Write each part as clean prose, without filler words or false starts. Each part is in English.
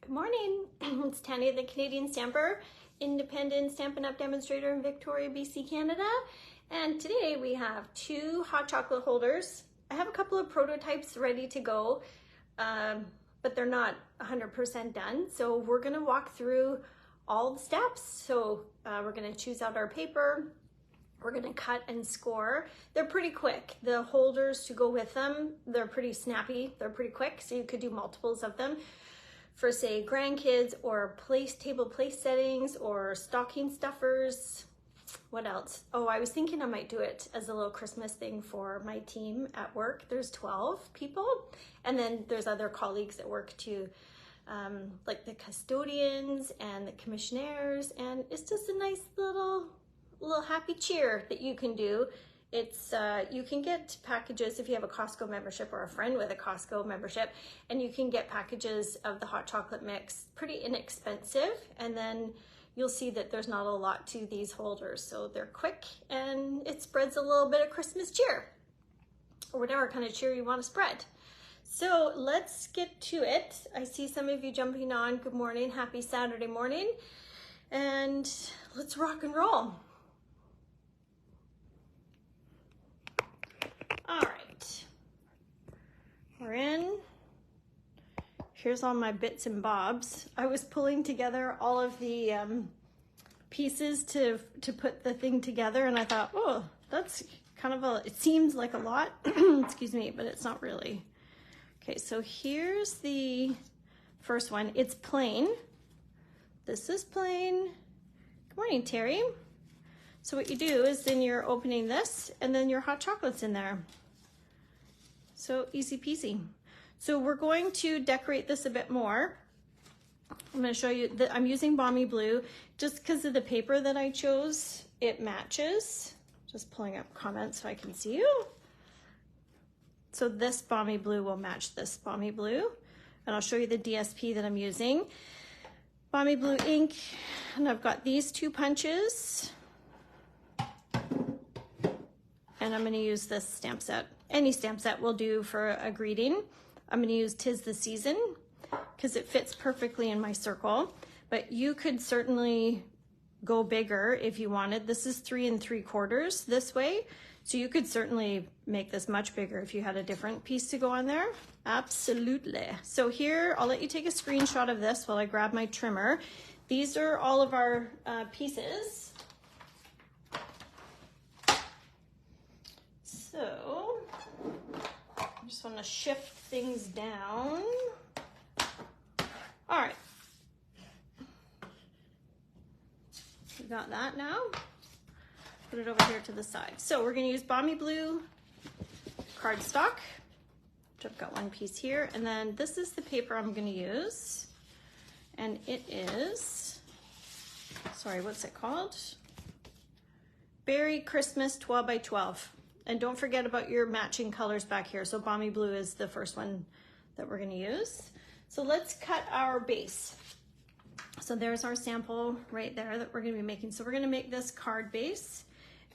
Good morning, it's Tanya, the Canadian Stamper, independent Stampin' Up! Demonstrator in Victoria, BC, Canada. And today we have 2 hot chocolate holders. I have a couple of prototypes ready to go, but they're not 100% done. So we're gonna walk through all the steps. So we're gonna choose out our paper. We're gonna cut and score. They're pretty quick. The holders to go with them, they're pretty snappy. They're pretty quick, so you could do multiples of them for, say, grandkids or table place settings or stocking stuffers. What else? Oh, I was thinking I might do it as a little Christmas thing for my team at work. There's 12 people, and then there's other colleagues that work too, like the custodians and the commissionaires, and it's just a nice little happy cheer that you can do. It's you can get packages if you have a Costco membership or a friend with a Costco membership, and you can get packages of the hot chocolate mix pretty inexpensive, and then you'll see that there's not a lot to these holders, so they're quick and it spreads a little bit of Christmas cheer or whatever kind of cheer you want to spread. So let's get to it. I see some of you jumping on. Good morning, happy Saturday morning, and let's rock and roll. All right, we're in. Here's all my bits and bobs. I was pulling together all of the pieces to put the thing together, and I thought, oh, that's kind of it seems like a lot, excuse me, but it's not really. Okay, so here's the first one. It's plain. This is plain. Good morning, Terry. So what you do is then you're opening this, and then your hot chocolate's in there. So easy peasy. So we're going to decorate this a bit more. I'm going to show you that I'm using Balmy Blue just because of the paper that I chose. It matches. Just pulling up comments so I can see you. So this Balmy Blue will match this Balmy Blue. And I'll show you the DSP that I'm using. Balmy Blue ink, and I've got these 2 punches. And I'm going to use this stamp set. Any stamp set will do for a greeting. I'm going to use 'Tis the Season because it fits perfectly in my circle, but you could certainly go bigger if you wanted. This is 3 3/4 this way, so you could certainly make this much bigger if you had a different piece to go on there. Absolutely. So here, I'll let you take a screenshot of this while I grab my trimmer. These are all of our pieces. So I just want to shift things down. All right, we got that now. Put it over here to the side. So we're going to use Balmy Blue cardstock, which I've got 1 piece here, and then this is the paper I'm going to use, and it is, sorry, what's it called? Berry Christmas 12 by 12. And don't forget about your matching colors back here. So Balmy Blue is the first one that we're going to use. So let's cut our base. So there's our sample right there that we're going to be making. So we're going to make this card base.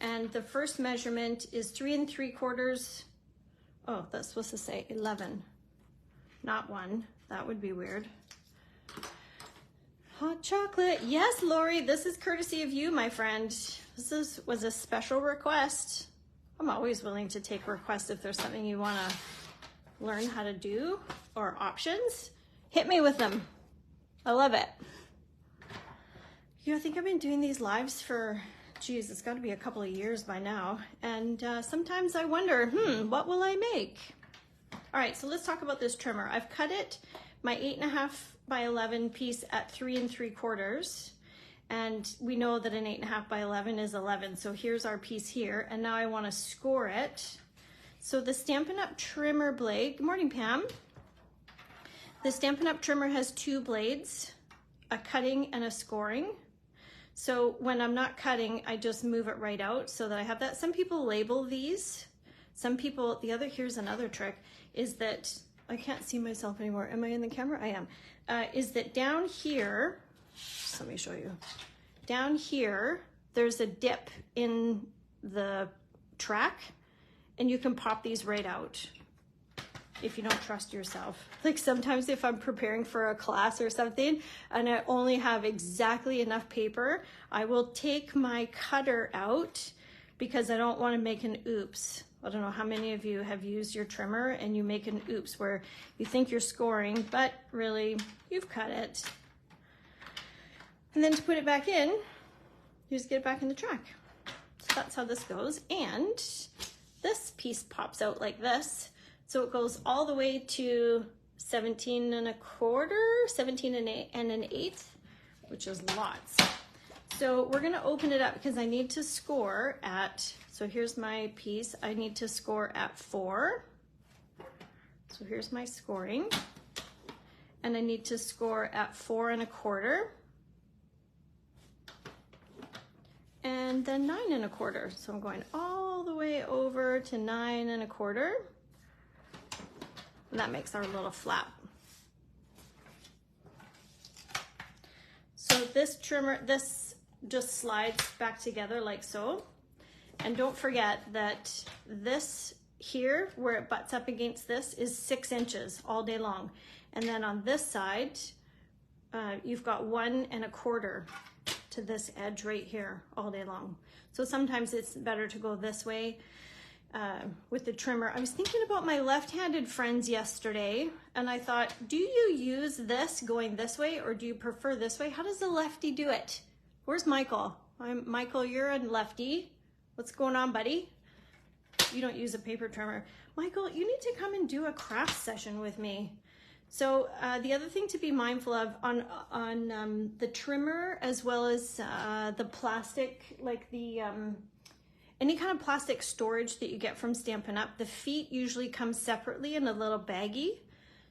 And the first measurement is 3 3/4. Oh, that's supposed to say 11, not 1. That would be weird. Hot chocolate. Yes, Lori, this is courtesy of you, my friend. This was a special request. I'm always willing to take requests if there's something you want to learn how to do or options. Hit me with them. I love it. You know, I think I've been doing these lives for, geez, it's got to be a couple of years by now. And sometimes I wonder, what will I make? All right, so let's talk about this trimmer. I've cut it, my 8.5 by 11 piece at 3 3/4. And we know that an 8.5 by 11 is 11. So here's our piece here. And now I want to score it. So the Stampin' Up! Trimmer blade, good morning, Pam. The Stampin' Up! Trimmer has 2 blades, a cutting and a scoring. So when I'm not cutting, I just move it right out so that I have that. Some people label these. Some people, here's another trick, is that, I can't see myself anymore. Am I in the camera? I am. Is that down here, just let me show you. Down here, there's a dip in the track, and you can pop these right out. if you don't trust yourself. Like sometimes if I'm preparing for a class or something and I only have exactly enough paper, I will take my cutter out because I don't want to make an oops. I don't know how many of you have used your trimmer and you make an oops where you think you're scoring, but really you've cut it. And then to put it back in, you just get it back in the track. So that's how this goes. And this piece pops out like this. So it goes all the way to 17 and a quarter, 17 and an eighth, which is lots. So we're gonna open it up because I need to score at, so here's my piece. I need to score at 4. So here's my scoring. And I need to score at 4 and a quarter. And then 9 and a quarter. So I'm going all the way over to 9 and a quarter. And that makes our little flap. So this trimmer, this just slides back together like so. And don't forget that this here, where it butts up against this, is 6 inches all day long. And then on this side, you've got 1 and a quarter to this edge right here all day long. So sometimes it's better to go this way with the trimmer. I was thinking about my left-handed friends yesterday and I thought, do you use this going this way or do you prefer this way? How does the lefty do it? Where's Michael? Michael, you're a lefty. What's going on, buddy? You don't use a paper trimmer. Michael, you need to come and do a craft session with me. So the other thing to be mindful of on the trimmer, as well as the plastic, like the any kind of plastic storage that you get from Stampin' Up, the feet usually come separately in a little baggie.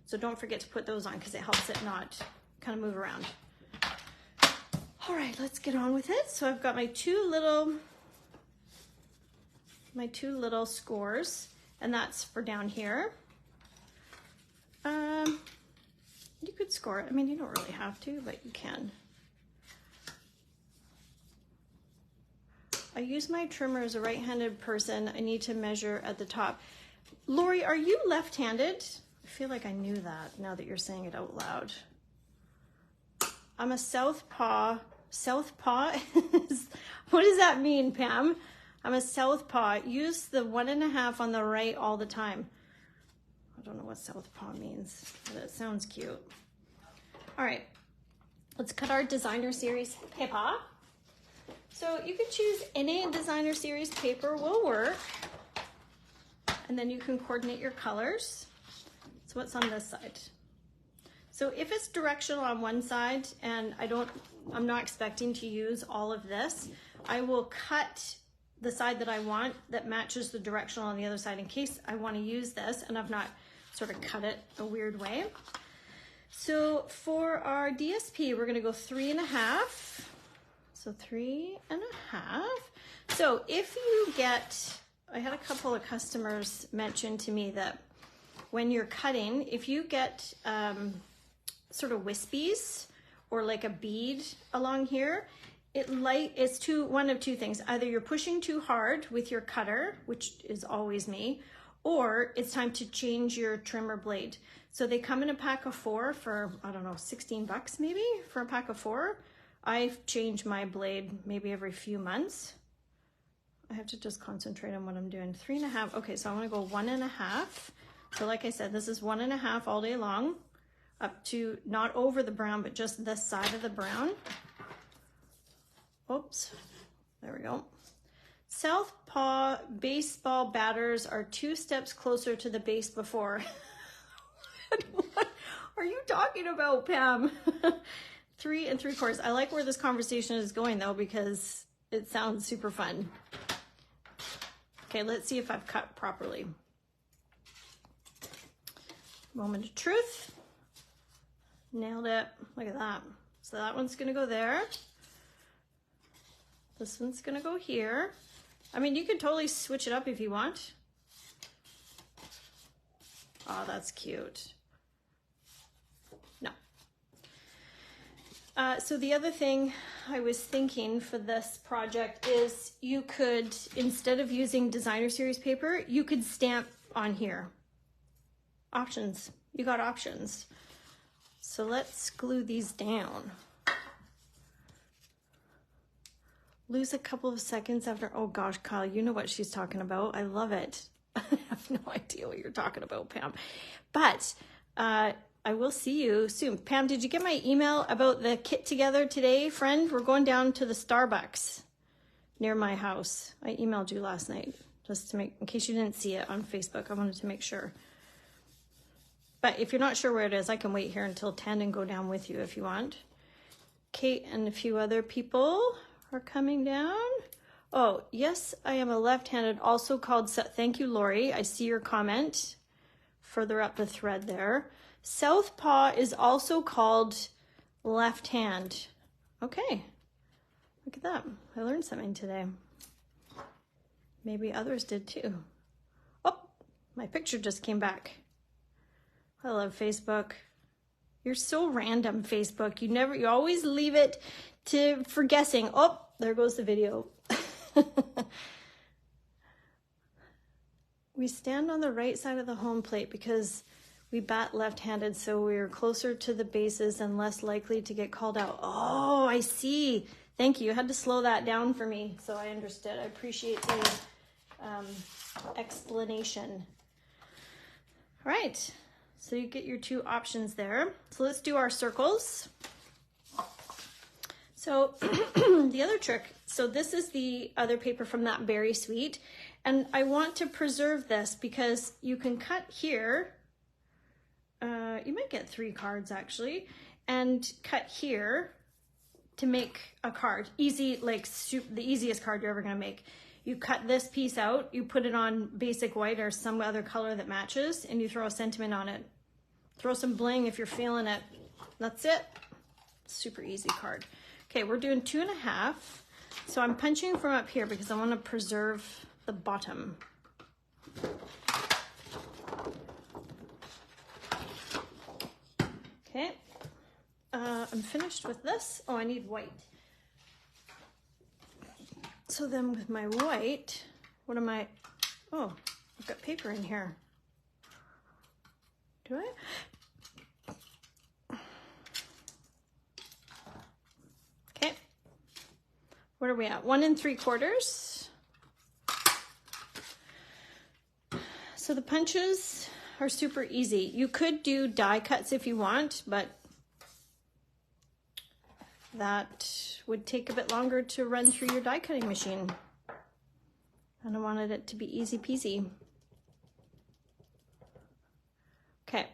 So don't forget to put those on because it helps it not kind of move around. All right, let's get on with it. So I've got my two little scores, and that's for down here. You could score it. I mean, you don't really have to, but you can. I use my trimmer as a right-handed person. I need to measure at the top. Lori, are you left-handed? I feel like I knew that now that you're saying it out loud. I'm a southpaw. Southpaw? What does that mean, Pam? I'm a southpaw. Use the 1.5 on the right all the time. I don't know what southpaw means, but it sounds cute. All right, let's cut our designer series paper. So you can choose any designer series paper, will work. And then you can coordinate your colors. So what's on this side? So if it's directional on one side and I'm not expecting to use all of this, I will cut the side that I want that matches the directional on the other side in case I want to use this and I've not sort of cut it a weird way. So for our DSP, we're going to go 3.5. So 3.5. So if you get, I had a couple of customers mention to me that when you're cutting, if you get sort of wispies or like a bead along here, it's one of two things. Either you're pushing too hard with your cutter, which is always me, or it's time to change your trimmer blade. So they come in a pack of 4 for, I don't know, 16 bucks maybe for a pack of 4. I change my blade maybe every few months. I have to just concentrate on what I'm doing. 3.5. Okay, so I want to go 1.5. So like I said, this is 1.5 all day long, up to not over the brown, but just this side of the brown. Oops, there we go. Southpaw baseball batters are 2 steps closer to the base before. What are you talking about, Pam? 3 3/4. I like where this conversation is going though, because it sounds super fun. Okay, let's see if I've cut properly. Moment of truth. Nailed it. Look at that. So that one's gonna go there. This one's gonna go here. I mean, you can totally switch it up if you want. Oh, that's cute. No. So the other thing I was thinking for this project is you could, instead of using designer series paper, you could stamp on here. Options. You got options. So let's glue these down. Lose a couple of seconds after, oh gosh, Kyle, you know what she's talking about. I love it. I have no idea what you're talking about, Pam. But I will see you soon. Pam, did you get my email about the kit together today, friend? We're going down to the Starbucks near my house. I emailed you last night just to make, in case you didn't see it on Facebook, I wanted to make sure. But if you're not sure where it is, I can wait here until 10 and go down with you if you want. Kate and a few other people are coming down. Oh, yes, I am a left-handed, also called, thank you, Lori. I see your comment further up the thread there. Southpaw is also called left hand. Okay, look at that. I learned something today. Maybe others did too. Oh, my picture just came back. I love Facebook. You're so random, Facebook. You always leave it for guessing. Oh, there goes the video. We stand on the right side of the home plate because we bat left-handed, so we're closer to the bases and less likely to get called out. Oh, I see. Thank you. You had to slow that down for me so I understood. I appreciate the explanation. All right. So you get your two options there. So let's do our circles. So the other trick, so this is the other paper from that berry suite. And I want to preserve this because you can cut here. You might get 3 cards actually, and cut here to make a card. Easy, like the easiest card you're ever gonna make. You cut this piece out, you put it on basic white or some other color that matches, and you throw a sentiment on it. Throw some bling if you're feeling it. That's it. Super easy card. Okay, we're doing 2.5. So I'm punching from up here because I want to preserve the bottom. Okay, I'm finished with this. Oh, I need white. So then with my white, what am I? Oh, I've got paper in here. Do I? Okay. What are we at? 1 3/4. So the punches are super easy. You could do die cuts if you want, but that would take a bit longer to run through your die cutting machine. And I wanted it to be easy peasy. Okay,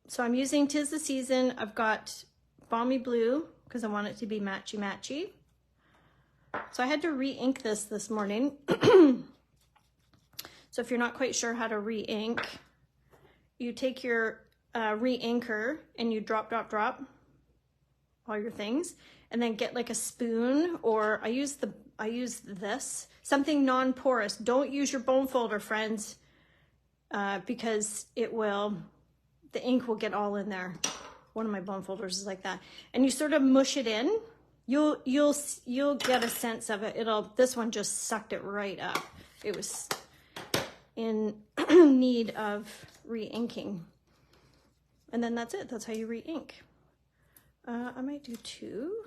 so I'm using 'Tis the Season. I've got Balmy Blue because I want it to be matchy-matchy. So I had to re-ink this morning. So if you're not quite sure how to re-ink, you take your re-inker and you drop all your things, and then get like a spoon, or I use this, something non-porous. Don't use your bone folder, friends, because the ink will get all in there. One of my bone folders is like that. And you sort of mush it in. You'll get a sense of it. This one just sucked it right up. It was in need of re-inking. And then that's it. That's how you re-ink. I might do 2.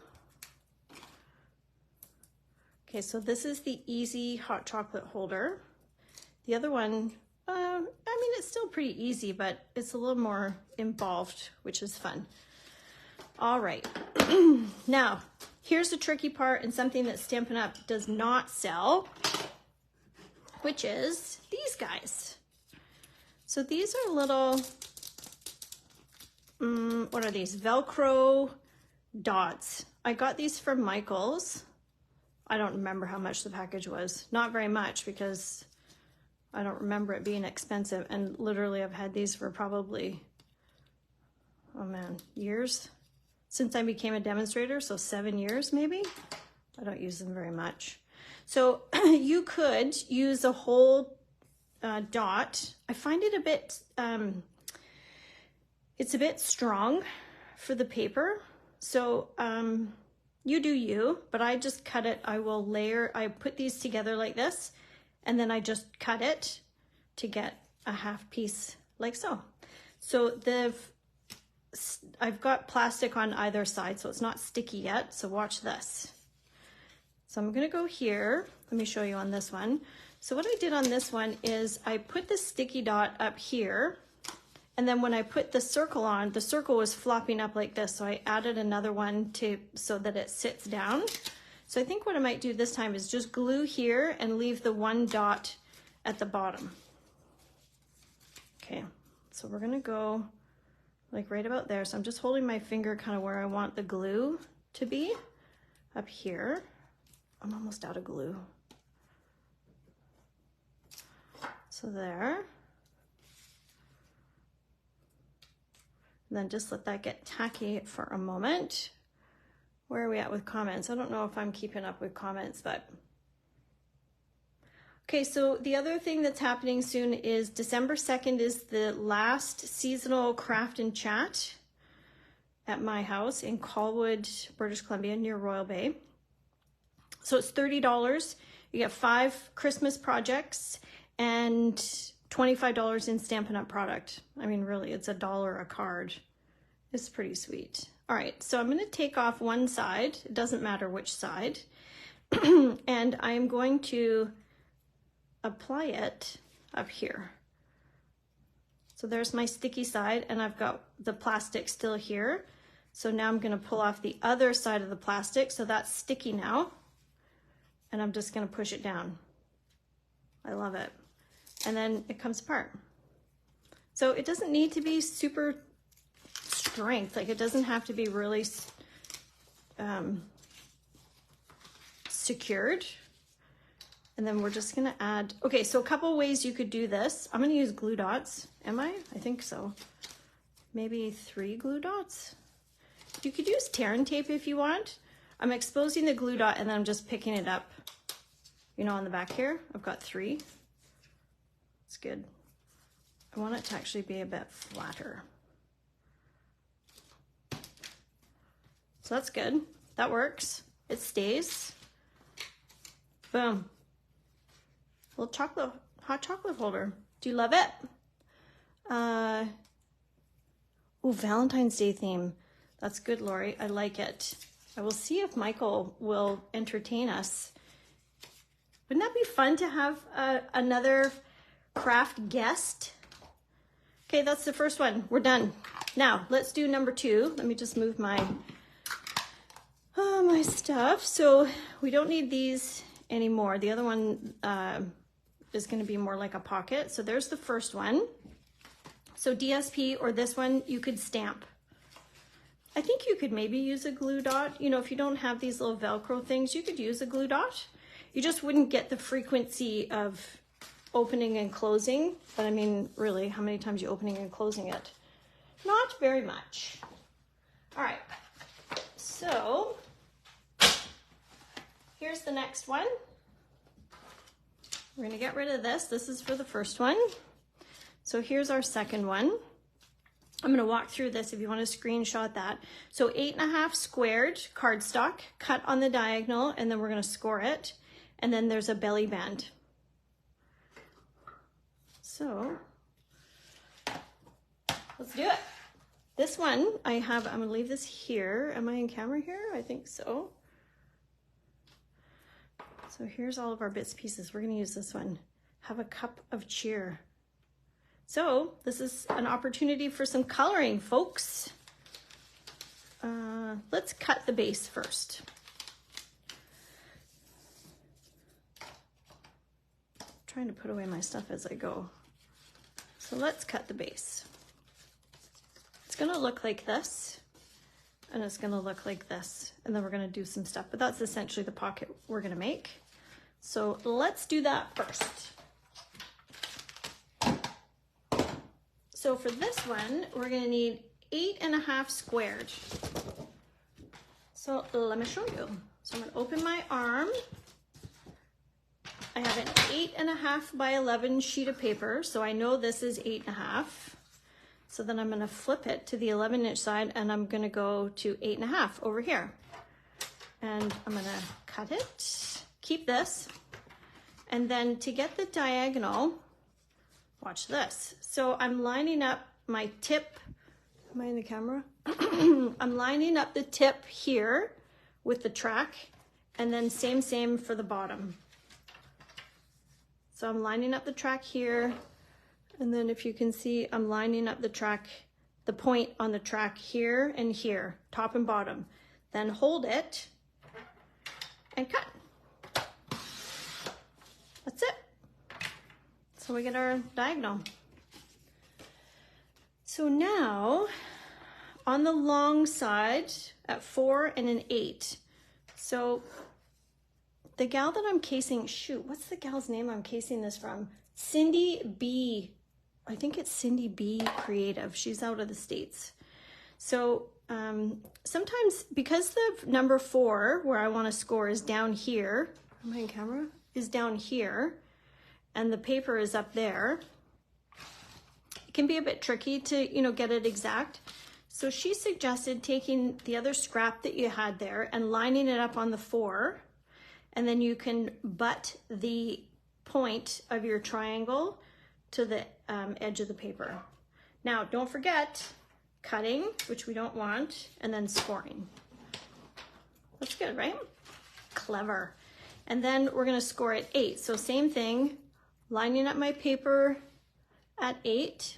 Okay, so this is the easy hot chocolate holder. The other one, I mean, it's still pretty easy, but it's a little more involved, which is fun. All right. Now, here's the tricky part and something that Stampin' Up does not sell, which is these guys. So these are little, what are these? Velcro dots. I got these from Michael's. I don't remember how much the package was. Not very much because I don't remember it being expensive. And literally I've had these for probably, oh man, years since I became a demonstrator. So 7 years maybe. I don't use them very much. So you could use a whole dot. I find it a bit, it's a bit strong for the paper. So you do you, but I just cut it. I put these together like this, and then I just cut it to get a half piece like so. So I've got plastic on either side, so it's not sticky yet. So watch this. So I'm gonna go here. Let me show you on this one. So what I did on this one is I put the sticky dot up here, and then when I put the circle on, the circle was flopping up like this. So I added another one so that it sits down. So I think what I might do this time is just glue here and leave the one dot at the bottom. Okay, so we're gonna go like right about there. So I'm just holding my finger kind of where I want the glue to be, up here. I'm almost out of glue. So there. And then just let that get tacky for a moment. Where are we at with comments? I don't know if I'm keeping up with comments, but. Okay, so the other thing that's happening soon is December 2nd is the last seasonal craft and chat at my house in Colwood, British Columbia, near Royal Bay. So it's $30. You get 5 Christmas projects and $25 in Stampin' Up product. I mean, really, it's $1 a card. It's pretty sweet. All right, so I'm gonna take off one side. It doesn't matter which side. And I'm going to apply it up here. So there's my sticky side, and I've got the plastic still here. So now I'm gonna pull off the other side of the plastic. So that's sticky now. And I'm just gonna push it down. I love it. And then it comes apart. So it doesn't need to be super strength. Like, it doesn't have to be really secured. And then we're just gonna add, okay, so a couple ways you could do this. I'm gonna use glue dots. Am I? I think so. Maybe 3 glue dots. You could use tear and tape if you want. I'm exposing the glue dot and then I'm just picking it up, you know, on the back here. I've got 3. It's good. I want it to actually be a bit flatter. So that's good. That works. It stays. Boom. Little hot chocolate holder. Do you love it? Oh, Valentine's Day theme. That's good, Lori. I like it. I will see if Michael will entertain us. Wouldn't that be fun to have another craft guest? Okay, that's the first one. We're done. Now, let's do number 2. Let me just move my stuff. So we don't need these anymore. The other one is going to be more like a pocket. So there's the first one. So DSP, or this one, you could stamp. I think you could maybe use a glue dot. You know, if you don't have these little Velcro things, you could use a glue dot. You just wouldn't get the frequency of opening and closing. But I mean, really, how many times are you opening and closing it? Not very much. All right, so here's the next one. We're gonna get rid of this. This is for the first one. So here's our second one. I'm gonna walk through this if you want to screenshot that. So 8.5 squared cardstock cut on the diagonal, and then we're gonna score it. And then there's a belly band. So let's do it. This one I'm gonna leave this here. Am I in camera here? I think so. So here's all of our bits and pieces. We're gonna use this one. Have a cup of cheer. So this is an opportunity for some coloring, folks. Let's cut the base first. I'm trying to put away my stuff as I go. So let's cut the base. It's gonna look like this, and it's gonna look like this, and then we're gonna do some stuff, but that's essentially the pocket we're gonna make. So let's do that first. So for this one, we're gonna need 8.5 squared. So let me show you. So I'm gonna open my arm. I have an 8.5 by 11 sheet of paper. So I know this is 8.5. So then I'm gonna flip it to the 11-inch side, and I'm gonna go to 8.5 over here. And I'm gonna cut it, keep this. And then to get the diagonal, watch this. So I'm lining up my tip, am I in the camera? I'm lining up the tip here with the track, and then same for the bottom. So I'm lining up the track here, and then if you can see, I'm lining up the track, the point on the track here and here, top and bottom. Then hold it and cut. That's it. So we get our diagonal. So now on the long side at 4 and an 8. So the gal that I'm casing, shoot, what's the gal's name I'm casing this from? Cindy B. I think it's Cindy B Creative. She's out of the States. So sometimes because the number 4 where I want to score is down here, am I in camera? Is down here, and the paper is up there, it can be a bit tricky to, you know, get it exact. So she suggested taking the other scrap that you had there and lining it up on the 4, and then you can butt the point of your triangle to the edge of the paper. Now, don't forget cutting, which we don't want, and then scoring. That's good, right? Clever. And then we're gonna score at 8. So same thing, lining up my paper at 8.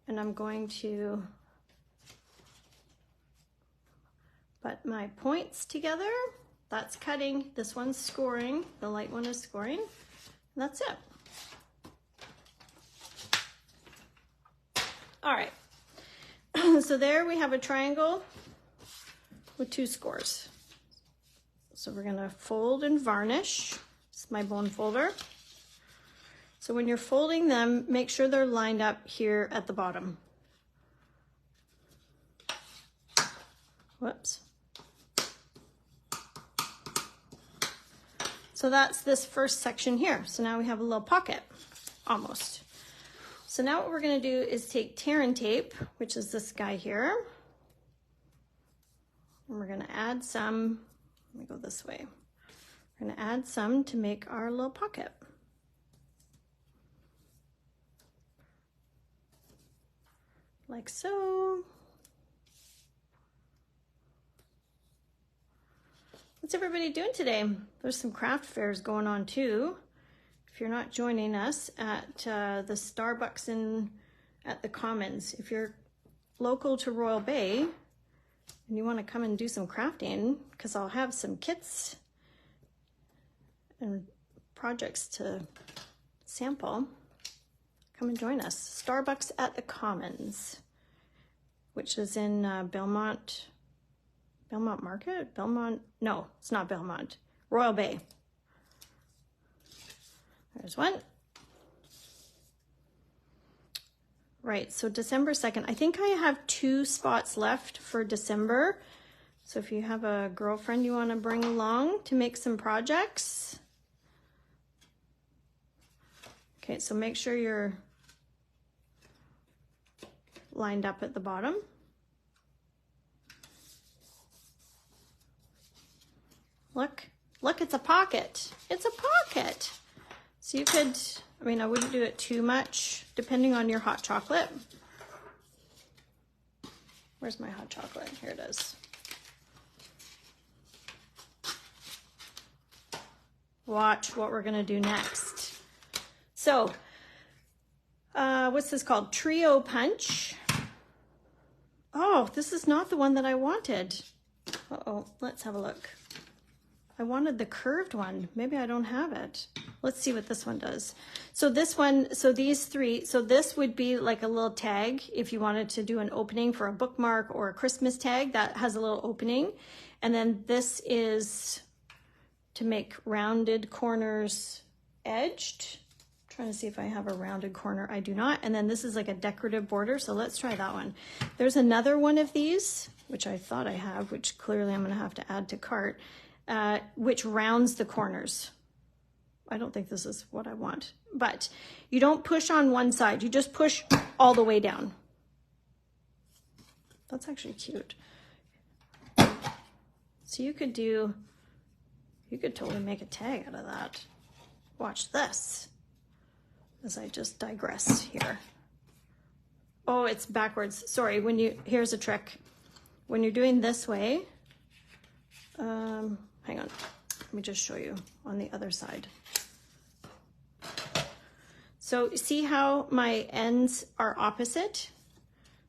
And I'm going to butt my points together. That's cutting, this one's scoring, the light one is scoring, and that's it. All right, so there we have a triangle with 2 scores. So we're gonna fold and varnish. This is my bone folder. So when you're folding them, make sure they're lined up here at the bottom. Whoops. So that's this first section here. So now we have a little pocket, almost. So now what we're gonna do is take tear and tape, which is this guy here, and we're gonna add some, let me go this way. We're gonna add some to make our little pocket. Like so. What's everybody doing today? There's some craft fairs going on too. If you're not joining us at the Starbucks at the Commons, if you're local to Royal Bay and you want to come and do some crafting, because I'll have some kits and projects to sample, come and join us. Starbucks at the Commons, which is in Belmont Market? No, it's not Belmont. Royal Bay. There's one. Right, so December 2nd. I think I have 2 spots left for December. So if you have a girlfriend you want to bring along to make some projects. Okay, so make sure you're lined up at the bottom. Look, it's a pocket. It's a pocket. So you could, I mean, I wouldn't do it too much, depending on your hot chocolate. Where's my hot chocolate? Here it is. Watch what we're gonna do next. So, what's this called? Trio Punch. Oh, this is not the one that I wanted. Uh-oh, let's have a look. I wanted the curved one. Maybe I don't have it. Let's see what this one does. So this one, so these 3, so this would be like a little tag if you wanted to do an opening for a bookmark or a Christmas tag that has a little opening. And then this is to make rounded corners edged. I'm trying to see if I have a rounded corner. I do not. And then this is like a decorative border. So let's try that one. There's another one of these, which I thought I have, which clearly I'm going to have to add to cart. Which rounds the corners. I don't think this is what I want, but you don't push on one side, you just push all the way down. That's actually cute. So you could totally make a tag out of that. Watch this, as I just digress here. oh, it's backwards. Sorry, here's a trick. When you're doing this way, hang on, let me just show you on the other side. So see how my ends are opposite?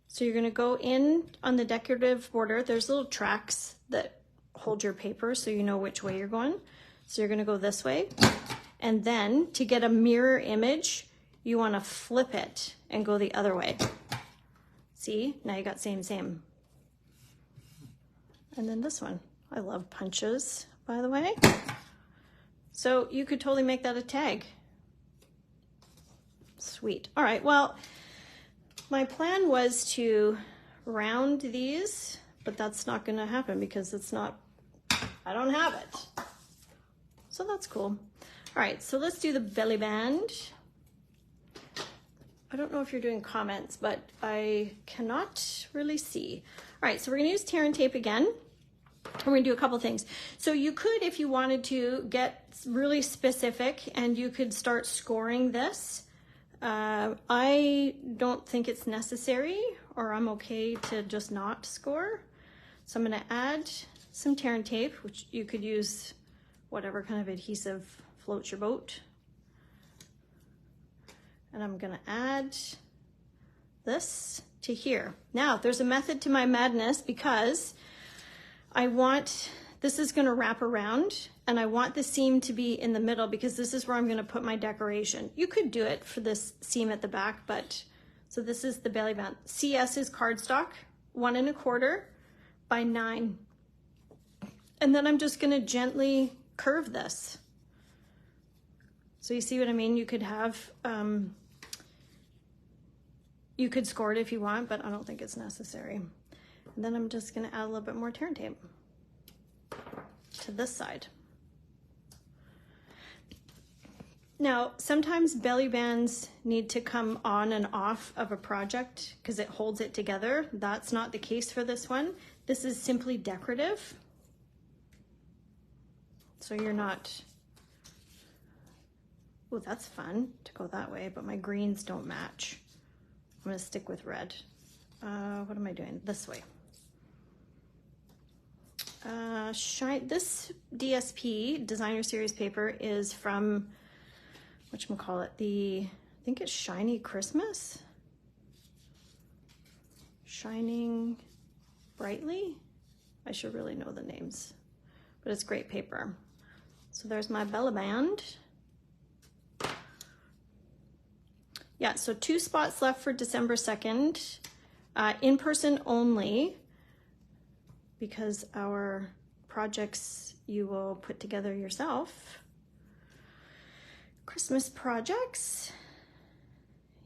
So you're gonna go in on the decorative border. There's little tracks that hold your paper so you know which way you're going. So you're gonna go this way. And then to get a mirror image, you wanna flip it and go the other way. See, now you got same, same. And then this one. I love punches, by the way. So you could totally make that a tag. Sweet. All right, well, my plan was to round these, but that's not gonna happen because I don't have it. So that's cool. All right, so let's do the belly band. I don't know if you're doing comments, but I cannot really see. All right, so we're gonna use tear and tape again. We're gonna do a couple things. So you could, if you wanted to, get really specific and you could start scoring this. I don't think it's necessary, or I'm okay to just not score. So I'm gonna add some tear and tape, which you could use whatever kind of adhesive floats your boat. And I'm gonna add this to here. Now, there's a method to my madness because this is gonna wrap around and I want the seam to be in the middle because this is where I'm gonna put my decoration. You could do it for this seam at the back, so this is the belly band. CS is cardstock, 1 1/4 by 9. And then I'm just gonna gently curve this. So you see what I mean? You could have, you could score it if you want, but I don't think it's necessary. And then I'm just gonna add a little bit more tear and tape to this side. Now, sometimes belly bands need to come on and off of a project because it holds it together. That's not the case for this one. This is simply decorative. So you're not, oh, that's fun to go that way, but my greens don't match. I'm gonna stick with red. What am I doing? This way. This DSP, Designer Series paper, is from, whatchamacallit, I think it's Shiny Christmas? Shining Brightly? I should really know the names, but it's great paper. So there's my belly band. Yeah, so 2 spots left for December 2nd, in person only, because our projects you will put together yourself. Christmas projects.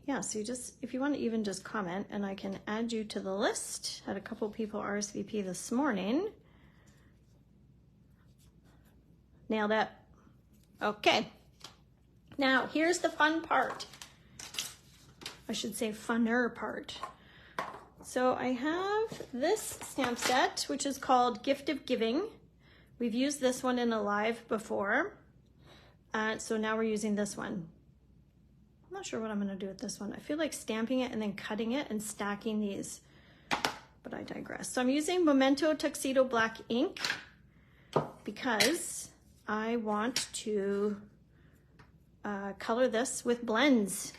Yeah, so if you want to even just comment and I can add you to the list. Had a couple people RSVP this morning. Nailed it. Okay. Now here's the fun part. I should say funner part. So I have this stamp set, which is called Gift of Giving. We've used this one in a live before. So now we're using this one. I'm not sure what I'm gonna do with this one. I feel like stamping it and then cutting it and stacking these, but I digress. So I'm using Memento Tuxedo Black ink because I want to color this with blends.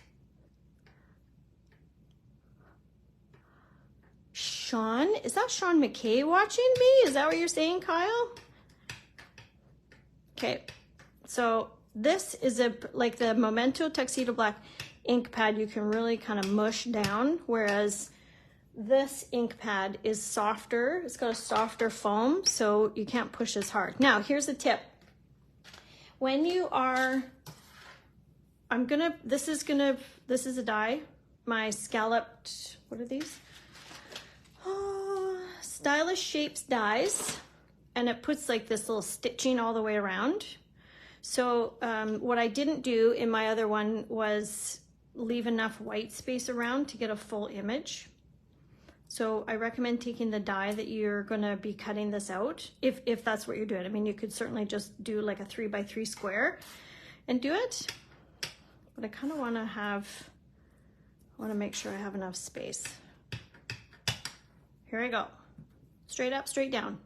Sean, is that Sean McKay watching me? Is that what you're saying, Kyle? Okay, so this is like the Memento Tuxedo Black ink pad you can really kind of mush down, whereas this ink pad is softer. It's got a softer foam, so you can't push as hard. Now, here's a tip. When you are, this is a die, my scalloped, what are these? Stylish Shapes dies, and it puts like this little stitching all the way around. So what I didn't do in my other one was leave enough white space around to get a full image. So I recommend taking the die that you're gonna be cutting this out, if that's what you're doing. I mean, you could certainly just do like a 3x3 square and do it, but I kind of want to have I want to make sure I have enough space. Here I go. Straight up, straight down.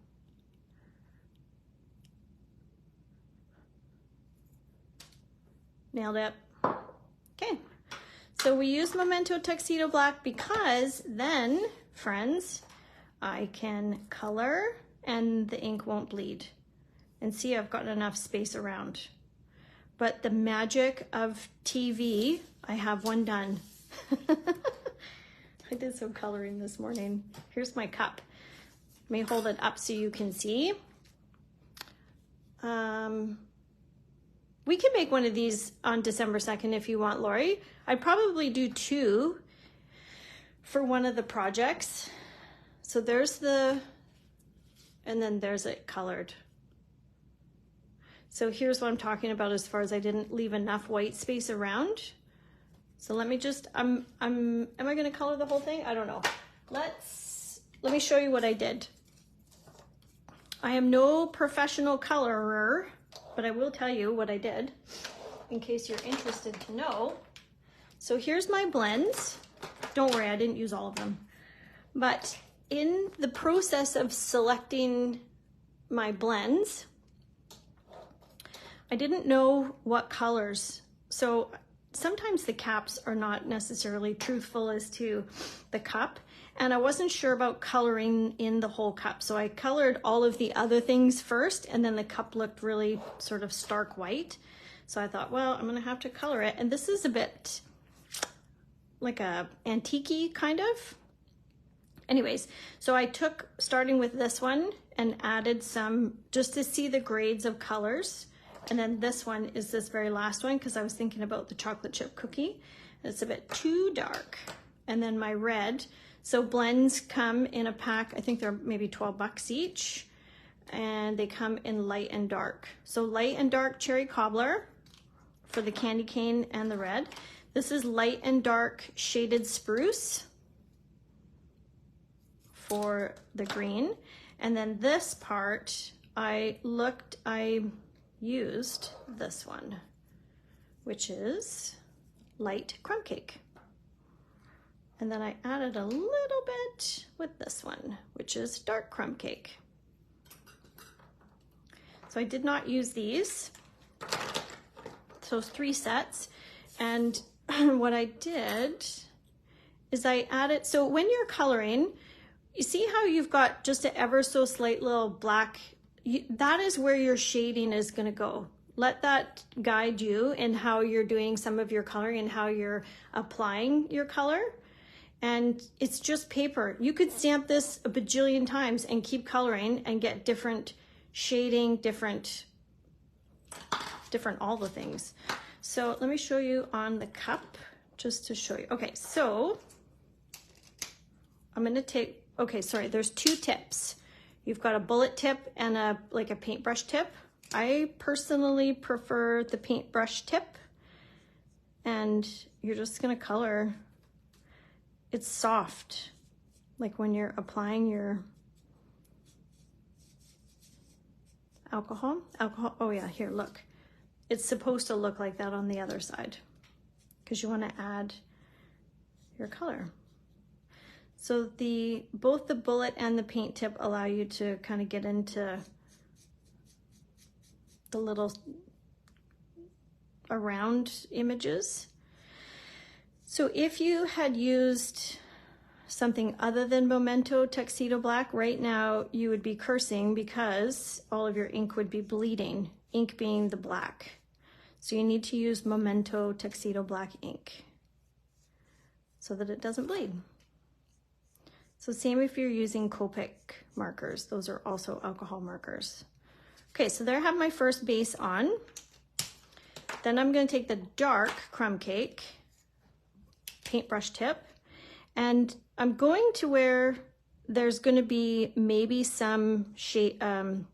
Nailed it. Okay, so we use Memento Tuxedo Black because then, friends, I can color and the ink won't bleed. And see, I've got enough space around. But the magic of TV, I have one done. I did some coloring this morning. Here's my cup. Let me hold it up so you can see. We can make one of these on December 2nd if you want, Lori. I'd probably do 2 for one of the projects. So there's the, and then there's it colored. So here's what I'm talking about as far as I didn't leave enough white space around. So let me just, am I gonna color the whole thing? I don't know. Let me show you what I did. I am no professional colorer, but I will tell you what I did in case you're interested to know. So here's my blends. Don't worry, I didn't use all of them. But in the process of selecting my blends, I didn't know what colors. So sometimes the caps are not necessarily truthful as to the cup. And I wasn't sure about coloring in the whole cup. So I colored all of the other things first, and then the cup looked really sort of stark white. So I thought, well, I'm gonna have to color it. And this is a bit like a antique-y kind of. Anyways, so I took, starting with this one, and added some, just to see the grades of colors. And then this one is this very last one, because I was thinking about the chocolate chip cookie. It's a bit too dark. And then my red. So blends come in a pack, I think they're maybe 12 bucks each, and they come in light and dark. So light and dark cherry cobbler for the candy cane and the red. This is light and dark shaded spruce for the green. And then this part, I used this one, which is light crumb cake. And then I added a little bit with this one, which is dark crumb cake. So I did not use these. So 3 sets. And what I did is I added, so when you're coloring, you see how you've got just an ever so slight little black, that is where your shading is gonna go. Let that guide you in how you're doing some of your coloring and how you're applying your color. And it's just paper. You could stamp this a bajillion times and keep coloring and get different shading, different all the things. So let me show you on the cup, just to show you. Okay, so I'm gonna take, okay, sorry, there's 2 tips. You've got a bullet tip and like a paintbrush tip. I personally prefer the paintbrush tip, and you're just gonna color. It's soft, like when you're applying your alcohol. Oh yeah, here, look. It's supposed to look like that on the other side because you want to add your color. So both the bullet and the paint tip allow you to kind of get into the little around images. So if you had used something other than Memento Tuxedo Black, right now you would be cursing because all of your ink would be bleeding, ink being the black. So you need to use Memento Tuxedo Black ink so that it doesn't bleed. So same if you're using Copic markers, those are also alcohol markers. Okay, so there I have my first base on. Then I'm gonna take the dark crumb cake paintbrush tip, and I'm going to where there's going to be maybe some shading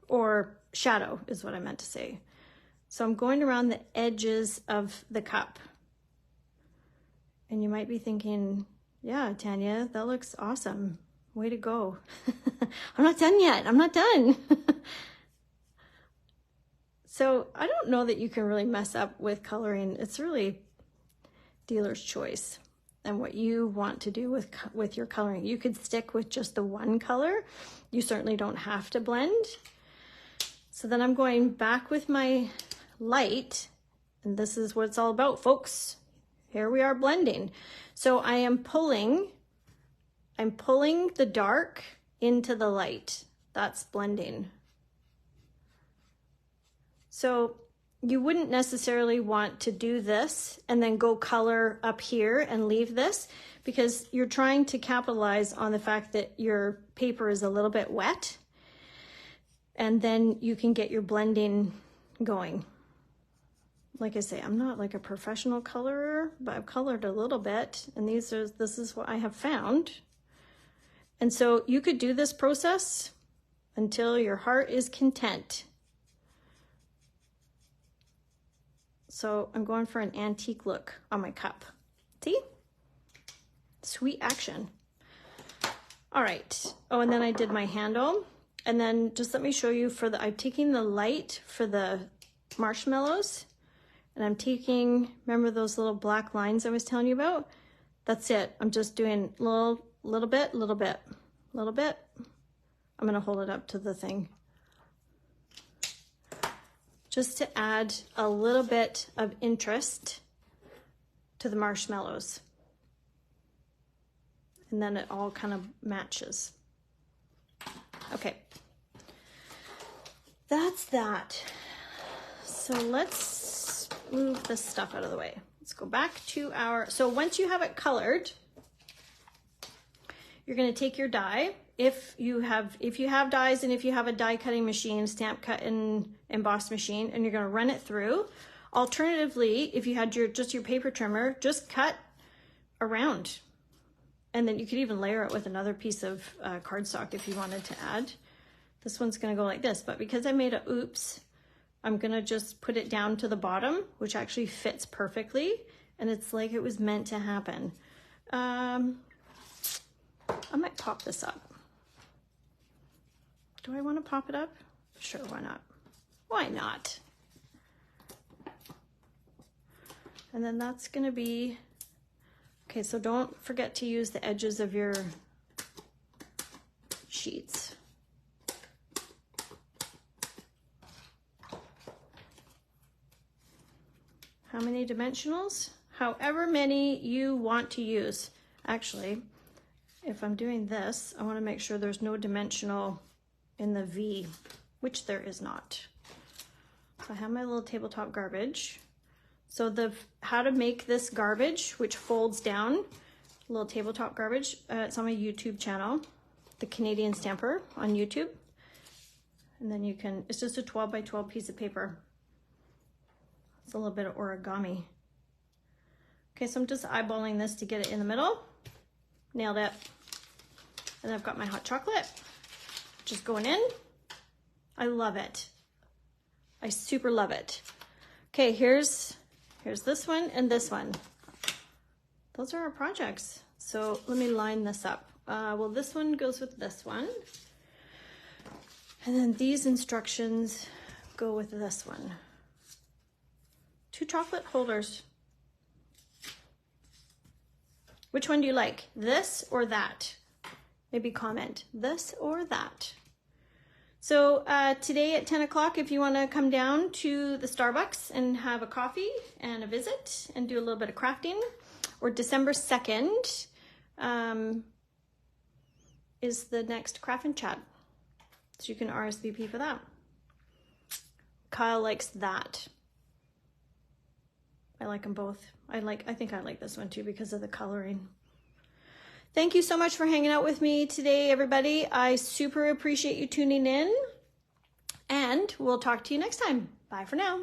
or shadow is what I meant to say. So I'm going around the edges of the cup, and you might be thinking, yeah, Tanya, that looks awesome. Way to go. I'm not done yet. I'm not done. So I don't know that you can really mess up with coloring. It's really dealer's choice and what you want to do with your coloring. You could stick with just the one color. You certainly don't have to blend. So then I'm going back with my light, and this is what it's all about, folks. Here we are blending. So I'm pulling the dark into the light. That's blending. So you wouldn't necessarily want to do this and then go color up here and leave this, because you're trying to capitalize on the fact that your paper is a little bit wet, and then you can get your blending going. Like I say, I'm not like a professional colorer, but I've colored a little bit, and this is what I have found. And so you could do this process until your heart is content. So I'm going for an antique look on my cup. See? Sweet action. All right. Oh, and then I did my handle. And then just let me show you I'm taking the light for the marshmallows, and I'm taking, remember those little black lines I was telling you about? That's it. I'm just doing little bit. I'm gonna hold it up to the thing, just to add a little bit of interest to the marshmallows. And then it all kind of matches. Okay, that's that. So let's move this stuff out of the way. Let's go back to so once you have it colored, you're gonna take your die. If you have dies, and if you have a die cutting machine, stamp cut and emboss machine, and you're gonna run it through. Alternatively, if you had just your paper trimmer, just cut around. And then you could even layer it with another piece of cardstock if you wanted to add. This one's gonna go like this, but because I made a oops, I'm gonna just put it down to the bottom, which actually fits perfectly. And it's like it was meant to happen. I might pop this up. Do I wanna pop it up? Sure, why not? Why not? And then that's gonna be, okay, so don't forget to use the edges of your sheets. How many dimensionals? However many you want to use. Actually, if I'm doing this, I want to make sure there's no dimensional in the V, which there is not. So I have my little tabletop garbage. So how to make this garbage, which folds down, little tabletop garbage, it's on my YouTube channel, The Canadian Stamper on YouTube. And then you can, it's just a 12 by 12 piece of paper. It's a little bit of origami. Okay, so I'm just eyeballing this to get it in the middle. Nailed it. And I've got my hot chocolate just going in. I love it. I super love it. Okay, here's this one and this one. Those are our projects. So let me line this up. Well, this one goes with this one. And then these instructions go with this one. 2 chocolate holders. Which one do you like? This or that? Maybe comment this or that. So today at 10 o'clock, if you want to come down to the Starbucks and have a coffee and a visit and do a little bit of crafting, or December 2nd is the next Craft and Chat. So you can RSVP for that. Kyle likes that. I like them both. I think I like this one too because of the coloring. Thank you so much for hanging out with me today, everybody. I super appreciate you tuning in, and we'll talk to you next time. Bye for now.